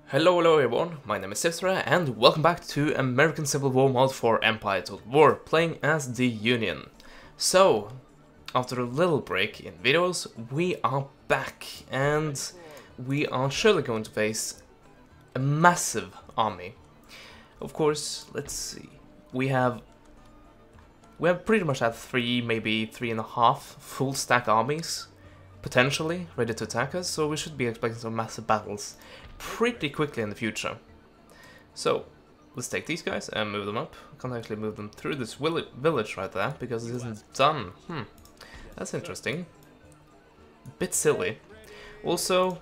Hello everyone, my name is Sifra and welcome back to American Civil War mod for Empire Total War, playing as the Union. So, after a little break in videos, we are back and we are surely going to face a massive army. Of course, let's see, we have pretty much had three, maybe 3.5 full stack armies, potentially ready to attack us, so we should be expecting some massive battles pretty quickly in the future. So, let's take these guys and move them up. I can't actually move them through this village right there, because it isn't done. That's interesting. A bit silly. Also,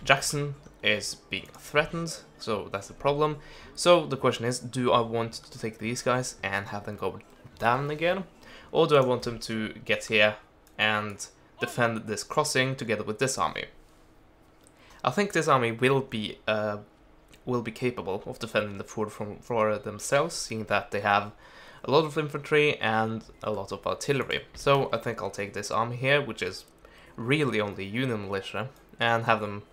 Jackson is being threatened, so that's the problem. So, the question is, do I want to take these guys and have them go down again? Or do I want them to get here and defend this crossing together with this army? I think this army will be capable of defending the fort for themselves, seeing that they have a lot of infantry and a lot of artillery. So I think I'll take this army here, which is really only Union militia, and have them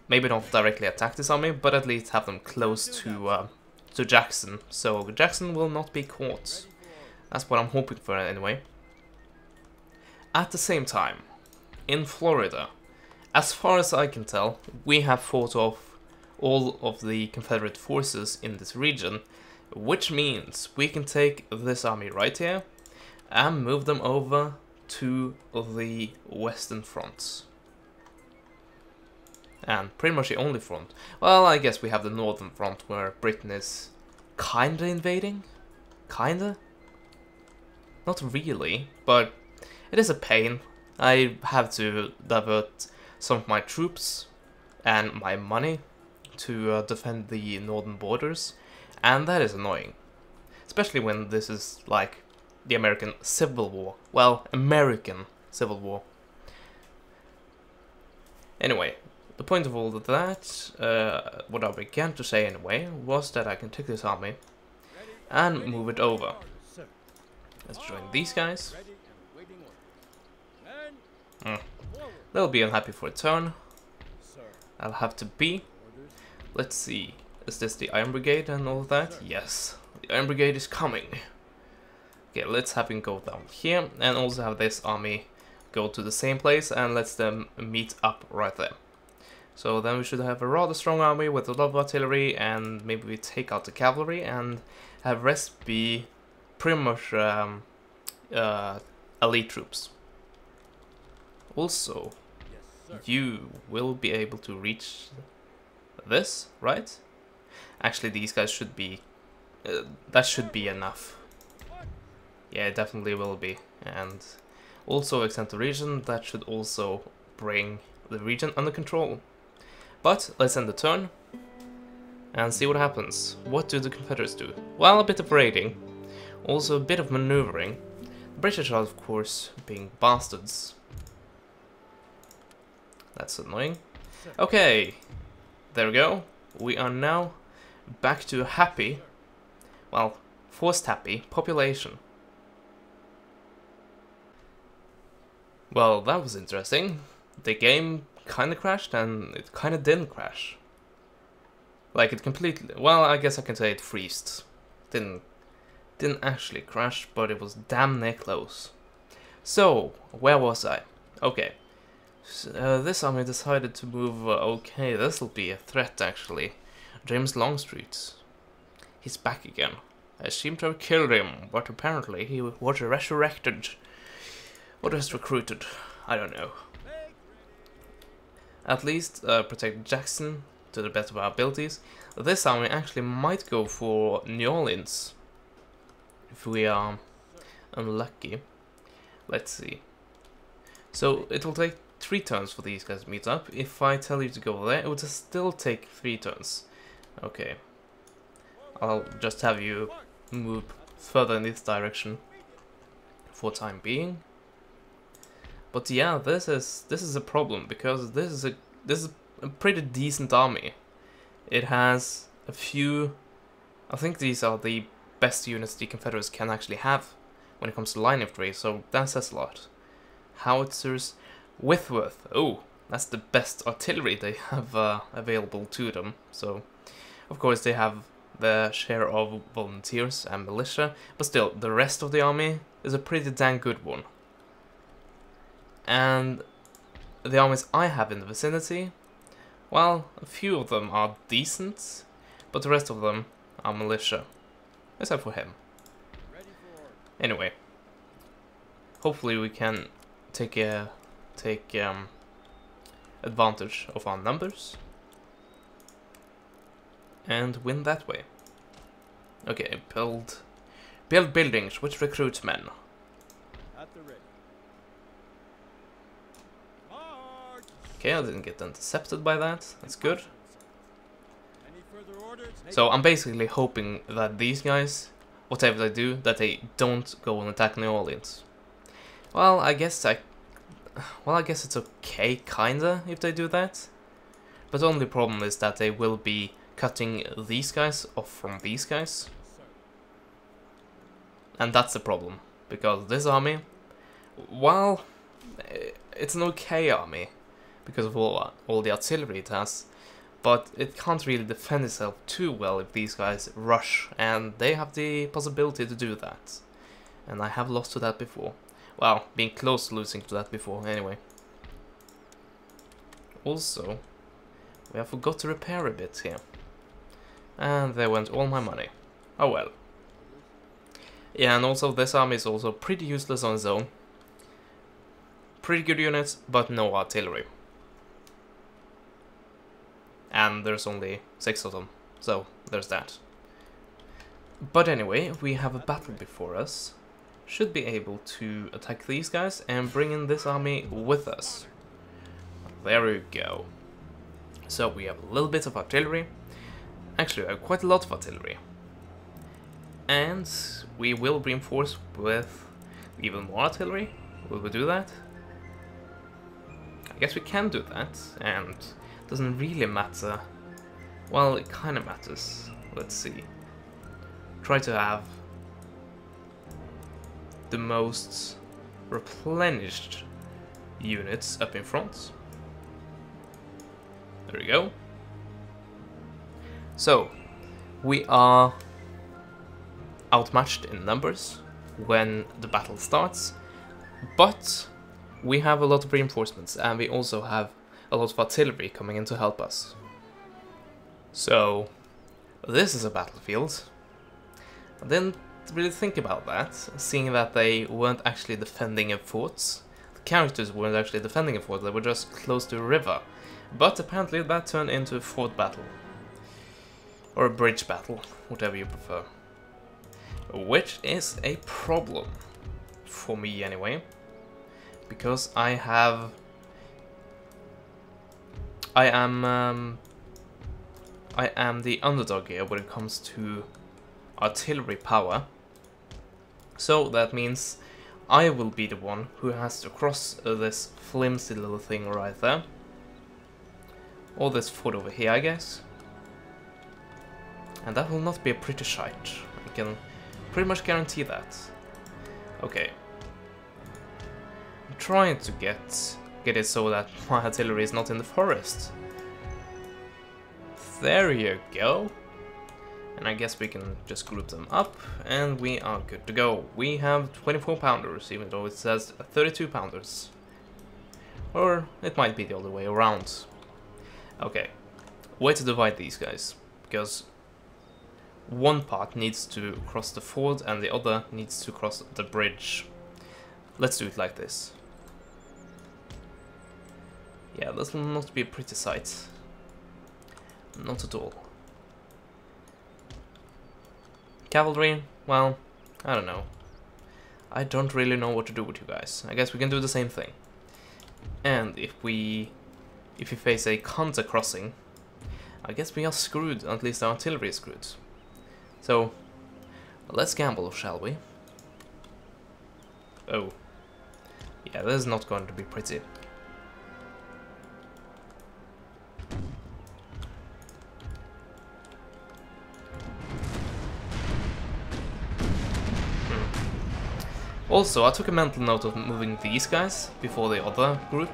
maybe not directly attack this army, but at least have them close to Jackson, so Jackson will not be caught. That's what I'm hoping for anyway. At the same time, in Florida, as far as I can tell, we have fought off all of the Confederate forces in this region, which means we can take this army right here and move them over to the Western Front. And pretty much the only front. Well, I guess we have the Northern Front where Britain is kinda invading? Kinda? Not really, but it is a pain. I have to divert some of my troops and my money to defend the northern borders, and that is annoying. Especially when this is like the American Civil War. Well, American Civil War. Anyway, the point of all of that, what I began to say anyway, was that I can take this army and move it over. Let's join these guys. They'll be unhappy for a turn. I'll have to be. Let's see. Is this the Iron Brigade and all of that? Yes. The Iron Brigade is coming. Okay, let's have him go down here. And also have this army go to the same place. And let's them meet up right there. So then we should have a rather strong army with a lot of artillery. And maybe we take out the cavalry. And have rest be pretty much elite troops. Also, you will be able to reach this, right? Actually, these guys should be... that should be enough. Yeah, it definitely will be. And also extend the region, that should also bring the region under control. But let's end the turn and see what happens. What do the Confederates do? Well, a bit of raiding. Also a bit of maneuvering. The British are, of course, being bastards. That's annoying. Okay, there we go. We are now back to a happy, well, forced happy population. Well, that was interesting. The game kinda crashed and it kinda didn't crash. Like it completely, well, I guess I can say it freezed. Didn't actually crash, but it was damn near close. So, where was I? Okay. This army decided to move, okay, this'll be a threat actually. James Longstreet. He's back again. I seem to have killed him, but apparently he was resurrected. Or just recruited. I don't know. At least protect Jackson to the best of our abilities. This army actually might go for New Orleans. If we are unlucky. Let's see. So it will take 3 turns for these guys to meet up. If I tell you to go there, it would still take 3 turns. Okay. I'll just have you move further in this direction for time being. But yeah, this is a problem because this is a pretty decent army. It has a few, I think these are the best units the Confederates can actually have when it comes to line infantry, so that says a lot. Howitzers, Whitworth. Oh, that's the best artillery they have available to them. So, of course, they have the share of volunteers and militia, but still, the rest of the army is a pretty dang good one. And the armies I have in the vicinity, well, a few of them are decent, but the rest of them are militia, except for him. Anyway, hopefully we can take advantage of our numbers and win that way. Okay, build buildings which recruits men. At the ready. March! Okay, I didn't get intercepted by that. That's good. Any further orders? So I'm basically hoping that these guys, whatever they do, that they don't go and attack New Orleans. Well, I guess it's okay, kinda, if they do that. But the only problem is that they will be cutting these guys off from these guys. And that's the problem, because this army, well, it's an okay army, because of all the artillery it has, but it can't really defend itself too well if these guys rush, and they have the possibility to do that. And I have lost to that before. Well, being close to losing to that before, anyway. Also, we have forgot to repair a bit here. And there went all my money. Oh well. Yeah, and also this army is also pretty useless on its own. Pretty good units, but no artillery. And there's only 6 of them, so there's that. But anyway, we have a battle before us. Should be able to attack these guys and bring in this army with us. There we go. So we have a little bit of artillery. Actually, we have quite a lot of artillery. And we will reinforce with even more artillery. Will we do that? I guess we can do that, and it doesn't really matter. Well, it kind of matters. Let's see. Try to have the most replenished units up in front. There we go. So, we are outmatched in numbers when the battle starts, but we have a lot of reinforcements, and we also have a lot of artillery coming in to help us. So, this is a battlefield. I didn't really think about that, seeing that they weren't actually defending a fort. The characters weren't actually defending a fort, they were just close to a river. But apparently that turned into a fort battle. Or a bridge battle, whatever you prefer. Which is a problem. For me anyway. Because I am the underdog here when it comes to artillery power. So that means I will be the one who has to cross this flimsy little thing right there. Or this foot over here, I guess. And that will not be a pretty sight. I can pretty much guarantee that. Okay. I'm trying to get it so that my artillery is not in the forest. There you go. And I guess we can just group them up, and we are good to go. We have 24 pounders, even though it says 32 pounders. Or it might be the other way around. Okay, way to divide these guys, because one part needs to cross the ford and the other needs to cross the bridge. Let's do it like this. Yeah, this will not be a pretty sight. Not at all. Cavalry, well, I don't know. I don't really know what to do with you guys. I guess we can do the same thing. And if we face a counter crossing, I guess we are screwed, at least our artillery is screwed. So, let's gamble, shall we? Oh. Yeah, this is not going to be pretty. Also, I took a mental note of moving these guys before the other group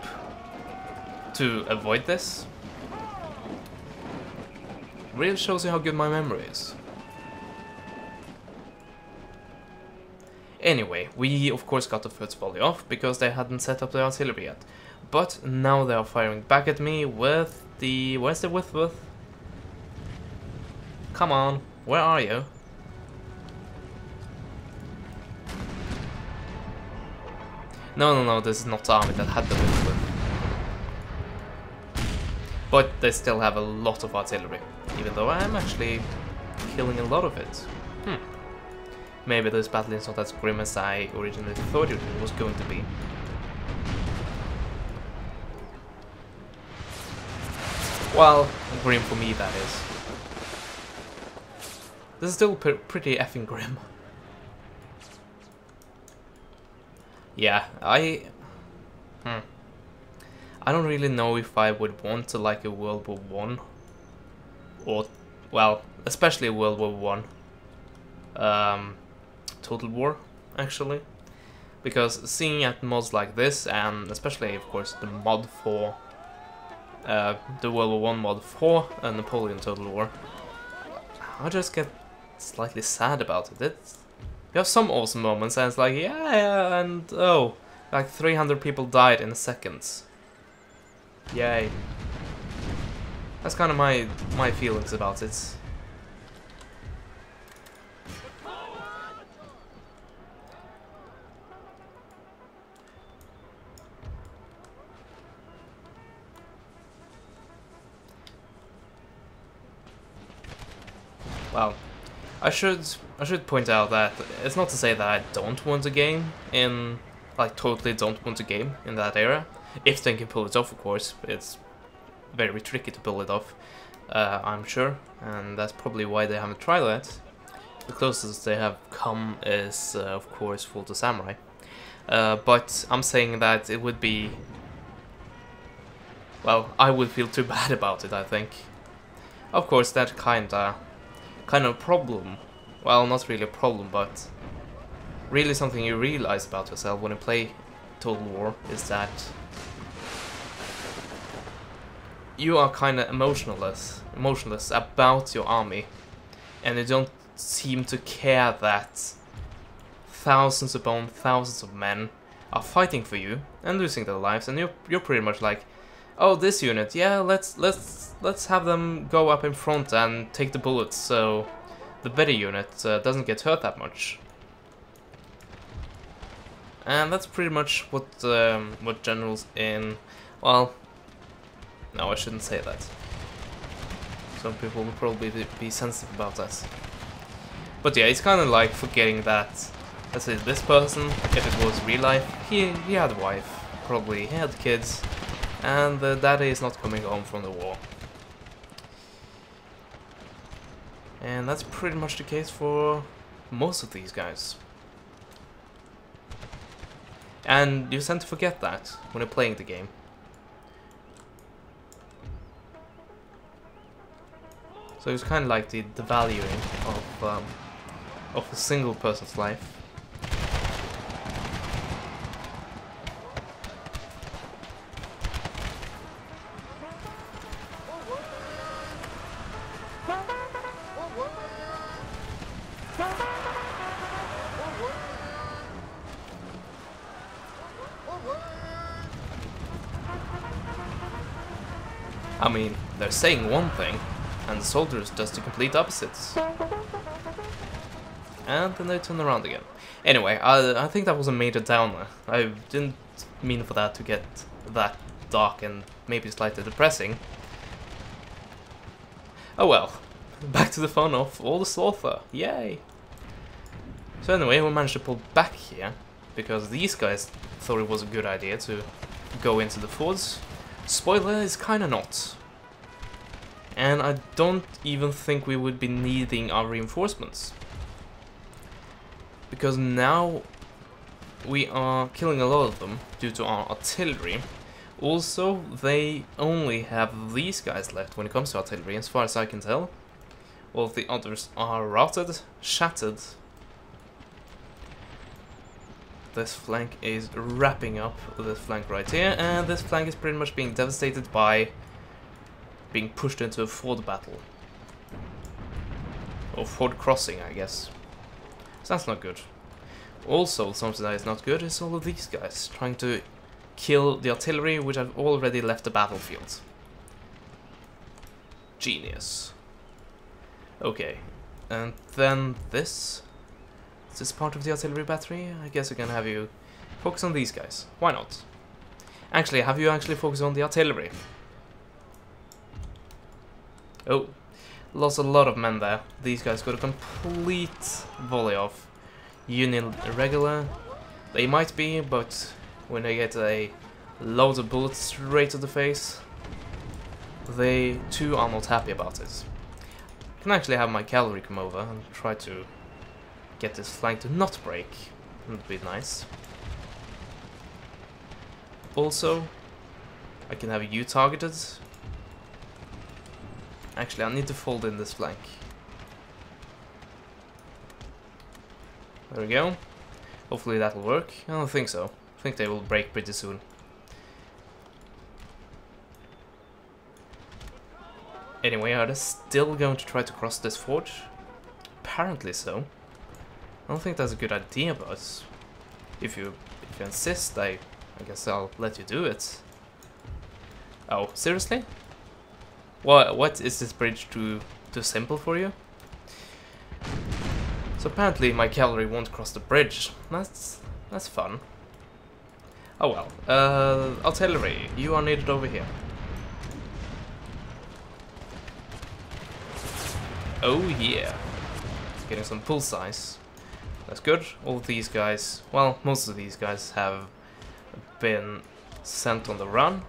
to avoid this. Really shows you how good my memory is. Anyway, we of course got the first volley off because they hadn't set up the artillery yet. But now they are firing back at me with the... where's the with? Come on, where are you? No, this is not the army that had the with. But they still have a lot of artillery, even though I'm actually killing a lot of it. Maybe this battle is not as grim as I originally thought it was going to be. Well, grim for me, that is. This is still pretty effing grim. Yeah, I don't really know if I would want to like a World War One, or, well, especially a World War One. Total War, actually, because seeing at mods like this, and especially, of course, the mod for the World War One mod for Napoleon Total War, I just get slightly sad about it. You have some awesome moments, and it's like, yeah, and oh, like 300 people died in seconds. Yay. That's kind of my feelings about it. Well, I should point out that it's not to say that I don't want a game in, like, totally don't want a game in that era. If they can pull it off, of course. It's very tricky to pull it off, I'm sure, and that's probably why they haven't tried that. The closest they have come is, of course, Full to Samurai. But I'm saying that it would be... well, I would feel too bad about it, I think. Of course, that kind of problem, well, not really a problem, but really something you realize about yourself when you play Total War is that you are kind of emotionless about your army, and you don't seem to care that thousands upon thousands of men are fighting for you and losing their lives, and you're pretty much like, oh, this unit, yeah, let's have them go up in front and take the bullets, so the better unit doesn't get hurt that much. And that's pretty much what generals in, well, no, I shouldn't say that. Some people will probably be sensitive about that. But yeah, it's kind of like forgetting that, let's say, this person, if it was real life, he had a wife, probably he had kids, and the daddy is not coming home from the war. And that's pretty much the case for most of these guys. And you tend to forget that when you're playing the game. So it's kind of like the valuing of a single person's life. I mean, they're saying one thing, and the soldiers does the complete opposites. And then they turn around again. Anyway, I think that was a major downer. I didn't mean for that to get that dark and maybe slightly depressing. Oh well, back to the fun of all the slaughter, yay! So anyway, we managed to pull back here, because these guys thought it was a good idea to go into the forts. Spoiler, is kinda not. And I don't even think we would be needing our reinforcements. Because now we are killing a lot of them due to our artillery. Also, they only have these guys left when it comes to artillery, as far as I can tell. All of the others are routed, shattered. this flank is wrapping up this flank right here, and this flank is pretty much being devastated by being pushed into a ford battle. Or ford crossing, I guess. So that's not good. Also, something that is not good is all of these guys trying to kill the artillery, which have already left the battlefield. Genius. Okay, and then this. Is this part of the artillery battery? I guess I can have you focus on these guys. Why not? Actually, have you actually focused on the artillery? Oh, lost a lot of men there. These guys got a complete volley off. Union irregular. They might be, but when they get a load of bullets straight to the face, they too are not happy about it. I can actually have my cavalry come over and try to get this flank to not break. That would be nice. Also, I can have you targeted. Actually, I need to fold in this flank. There we go. Hopefully that will work. I don't think so. I think they will break pretty soon. Anyway, are they still going to try to cross this forge? Apparently so. I don't think that's a good idea, but if you insist, I guess I'll let you do it. Oh, seriously? What is this bridge too simple for you? So apparently my cavalry won't cross the bridge. That's fun. Oh well. Artillery, you are needed over here. Oh yeah. Getting some bullseyes. That's good. All of these guys, well, most of these guys have been sent on the run.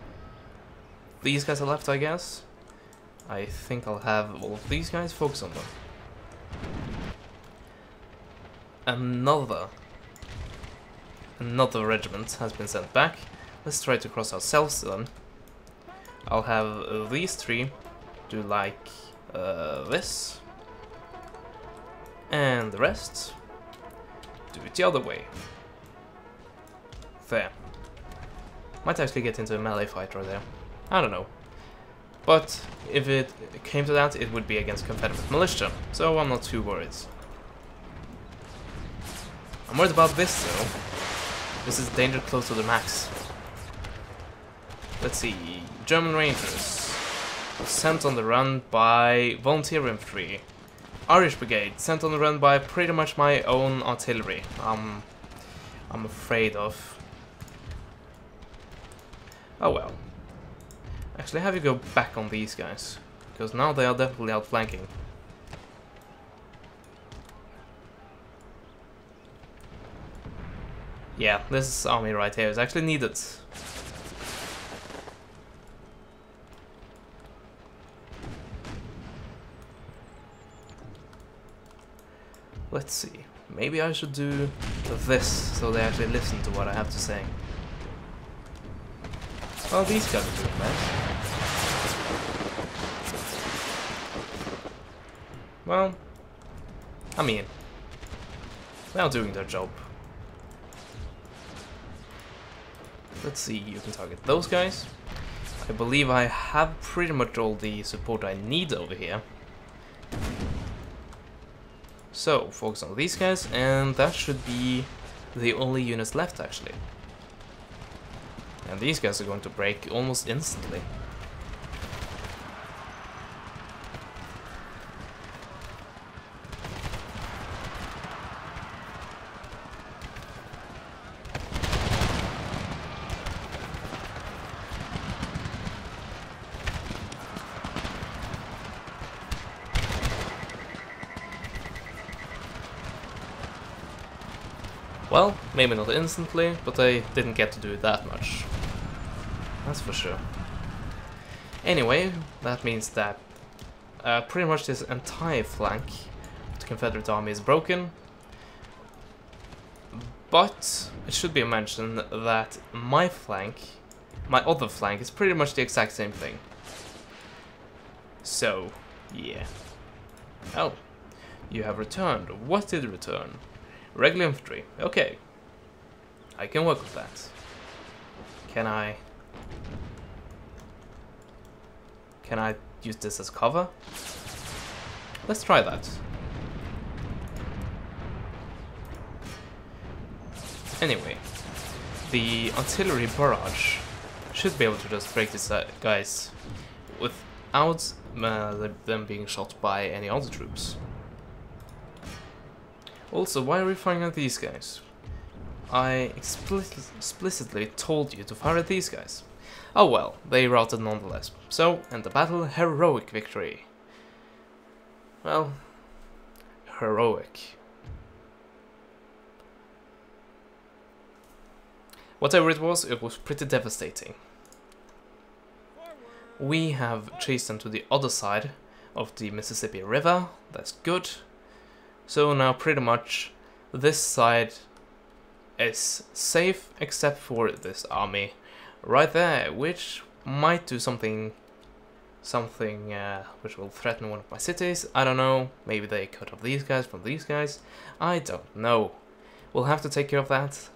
These guys are left, I guess. I think I'll have all of these guys focus on them. Another regiment has been sent back. Let's try to cross ourselves then. I'll have these three do like this. And the rest do it the other way. There. Might actually get into a melee fight right there. I don't know. But if it came to that, it would be against Confederate militia, so I'm not too worried. I'm worried about this though. This is danger close to the max. Let's see. German Rangers sent on the run by volunteer infantry. Irish Brigade sent on the run by pretty much my own artillery. I'm afraid of. Oh well. Actually, have you go back on these guys, because now they are definitely outflanking. Yeah, this army right here is actually needed. Let's see. Maybe I should do this so they actually listen to what I have to say. Well, these guys are doing that. Well, I mean, they are doing their job. Let's see, you can target those guys. I believe I have pretty much all the support I need over here. So, focus on these guys, and that should be the only units left actually. And these guys are going to break almost instantly. Well, maybe not instantly, but I didn't get to do it that much. That's for sure. Anyway, that means that pretty much this entire flank of the Confederate army is broken. But it should be mentioned that my other flank, is pretty much the exact same thing. So, yeah. Oh, you have returned. What did return? Regular infantry. Okay. I can work with that. Can I use this as cover? Let's try that. Anyway, the artillery barrage should be able to just break these guys without them being shot by any other troops. Also, why are we firing at these guys? I explicitly told you to fire at these guys. Oh well, they routed nonetheless. So, end the battle, heroic victory. Well, heroic. Whatever it was pretty devastating. We have chased them to the other side of the Mississippi River. That's good. So now pretty much this side is safe except for this army right there, which might do something which will threaten one of my cities. I don't know. Maybe they cut off these guys from these guys. I don't know. We'll have to take care of that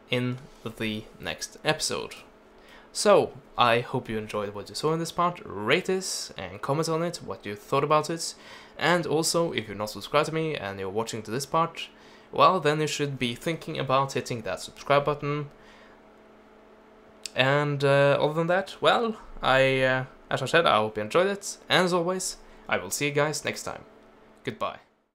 in the next episode. So, I hope you enjoyed what you saw in this part. Rate this and comment on it, what you thought about it. And also, if you're not subscribed to me and you're watching to this part, well, then you should be thinking about hitting that subscribe button. And other than that, well, as I said, I hope you enjoyed it. And as always, I will see you guys next time. Goodbye.